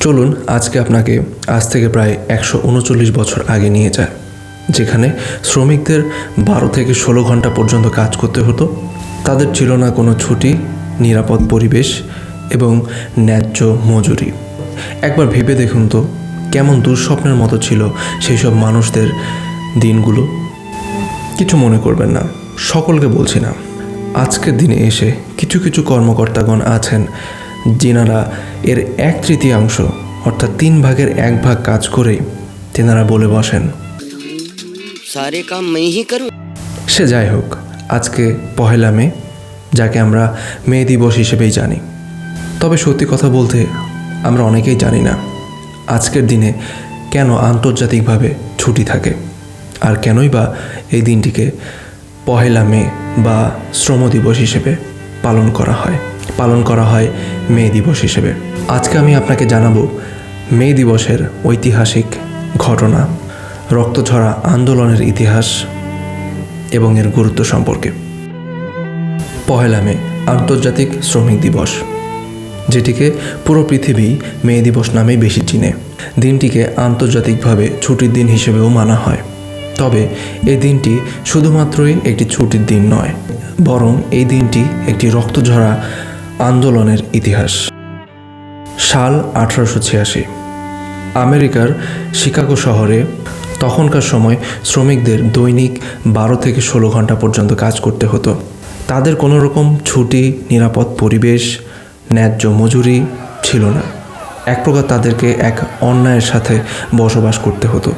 চলুন আজকে আপনাকে আজ থেকে প্রায় 139 বছর আগে নিয়ে যায়, যেখানে শ্রমিকদের 12 থেকে 16 ঘন্টা পর্যন্ত কাজ করতে হতো। তাদের ছিল না কোনো ছুটি, নিরাপদ পরিবেশ এবং ন্যায্য মজুরি। একবার ভেবে দেখুন তো, কেমন দুঃস্বপ্নের মতো ছিল সেই সব মানুষদের দিনগুলো। কিছু মনে করবেন না, সকলকে বলছি না। আজকের দিনে এসে কিছু কিছু কর্মকর্তাগণ আছেন যিনারা এর 1/3 অর্থাৎ 3 ভাগের 1 ভাগ কাজ করেই তেনারা বলে বসেন, सारे काम मैं ही करूं। সে যাই হোক, আজকে 1 মে, যাকে আমরা মে দিবস হিসেবেই জানি। তবে সত্যি কথা বলতে আমরা অনেকেই জানি না আজকের দিনে কেন আন্তর্জাতিকভাবে ছুটি থাকে, আর কেনই বা এই দিনটিকে 1 মে বা শ্রম দিবস হিসেবে পালন করা হয় মে দিবস হিসেবে। আজকে আমি আপনাকে জানাবো মে দিবসের ঐতিহাসিক ঘটনা, রক্তঝরা আন্দোলনের ইতিহাস এবং এর গুরুত্ব সম্পর্কে। 1 মে আন্তর্জাতিক শ্রমিক দিবস, যেটিকে পুরো পৃথিবী মে দিবস নামেই বেশি চিনে। দিনটিকে আন্তর্জাতিকভাবে ছুটির দিন হিসেবেও মানা হয়। তবে এই দিনটি শুধুমাত্রই একটি ছুটির দিন নয়, বরং এই দিনটি একটি রক্তঝরা আন্দোলনের ইতিহাস। সাল 1886, আমেরিকার শিকাগো শহরে তখনকার সময় শ্রমিকদের দৈনিক 12 থেকে 16 ঘন্টা পর্যন্ত কাজ করতে হতো। তাদের কোনো রকম ছুটি, নিরাপদ পরিবেশ, ন্যায্য মজুরি ছিল না। এক প্রকার তাদেরকে এক অন্যায়ের সাথে বসবাস করতে হতো।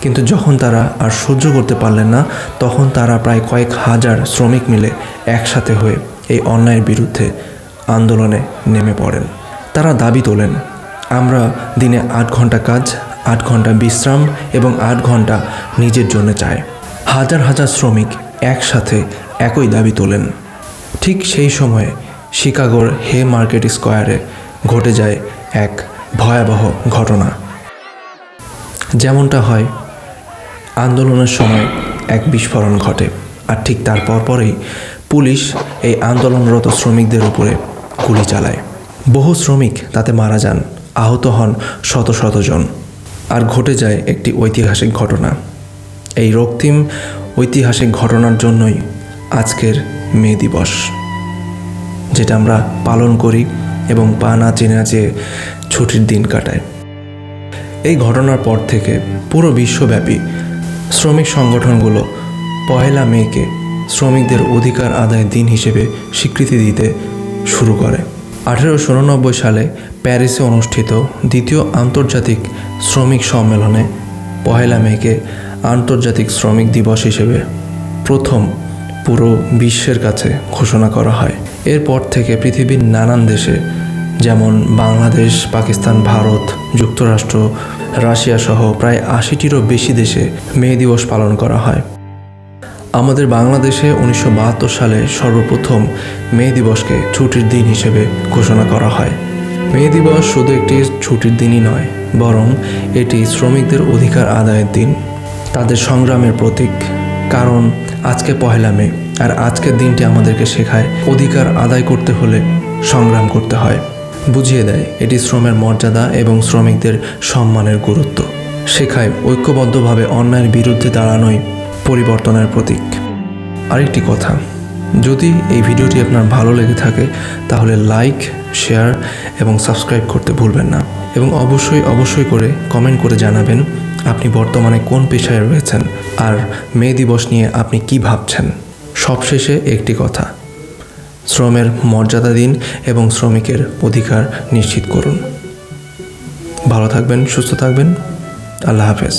কিন্তু যখন তারা আর সহ্য করতে পারলেন না, তখন তারা প্রায় কয়েক হাজার শ্রমিক মিলে একসাথে হয়ে এই অন্যায়ের বিরুদ্ধে আন্দোলনে নেমে পড়েন। তারা দাবি তোলেন, আমরা দিনে 8 ঘন্টা কাজ, 8 ঘন্টা বিশ্রাম এবং 8 ঘন্টা নিজের জন্য চাই। হাজার হাজার শ্রমিক একসাথে একই দাবি তোলেন। ঠিক সেই সময়ে শিকাগোর হে মার্কেট স্কোয়ারে ঘটে যায় এক ভয়াবহ ঘটনা। যেমনটা হয়, আন্দোলনের সময় এক বিস্ফোরণ ঘটে, আর ঠিক তার পরপরই পুলিশ এই আন্দোলনরত শ্রমিকদের উপরে গুলি চালায়। বহু শ্রমিক তাতে মারা যান, আহত হন শত শত জন। আর ঘটে যায় একটি ঐতিহাসিক ঘটনা। এই রক্তিম ঐতিহাসিক ঘটনার জন্যই আজকের মে দিবস, যেটা আমরা পালন করি এবং পা নাচে নাচে ছুটির দিন কাটাই। এই ঘটনার পর থেকে পুরো বিশ্বব্যাপী শ্রমিক সংগঠনগুলো 1 মেকে শ্রমিকদের অধিকার আদায়ের দিন হিসেবে স্বীকৃতি দিতে শুরু করে। 1889 সালে প্যারিসে অনুষ্ঠিত দ্বিতীয় আন্তর্জাতিক শ্রমিক সম্মেলনে 1 মেকে আন্তর্জাতিক শ্রমিক দিবস হিসেবে প্রথম পুরো বিশ্বের কাছে ঘোষণা করা হয়। এরপর থেকে পৃথিবীর নানান দেশে, যেমন বাংলাদেশ, পাকিস্তান, ভারত, যুক্তরাষ্ট্র, রাশিয়া সহ প্রায় 80টিরও বেশি দেশে মে দিবস পালন করা হয়। আমাদের বাংলাদেশে 1972 সালে সর্বপ্রথম মে দিবসকে ছুটির দিন হিসেবে ঘোষণা করা হয়। মে দিবস শুধু একটি ছুটির দিনই নয়, বরং এটি শ্রমিকদের অধিকার আদায়ের দিন, তাদের সংগ্রামের প্রতীক। কারণ আজকে 1 মে, আর আজকের দিনটি আমাদেরকে শেখায় অধিকার আদায় করতে হলে সংগ্রাম করতে হয়। বুঝিয়ে দেয় এটি শ্রমের মর্যাদা এবং শ্রমিকদের সম্মানের গুরুত্ব। শেখায় ঐক্যবদ্ধভাবে অন্যায়ের বিরুদ্ধে দাঁড়ানোই পরিবর্তনের প্রতীক। আরেকটি কথা, যদি এই ভিডিওটি আপনার ভালো লেগে থাকে তাহলে লাইক, শেয়ার এবং সাবস্ক্রাইব করতে ভুলবেন না। এবং অবশ্যই করে কমেন্ট করে জানাবেন আপনি বর্তমানে কোন পেশায় রয়েছেন আর মে দিবস নিয়ে আপনি কি ভাবছেন। সবশেষে একটি কথা, শ্রমের মর্যাদা দিন এবং শ্রমিকের অধিকার নিশ্চিত করুন। ভালো থাকবেন, সুস্থ থাকবেন। আল্লাহ হাফেজ।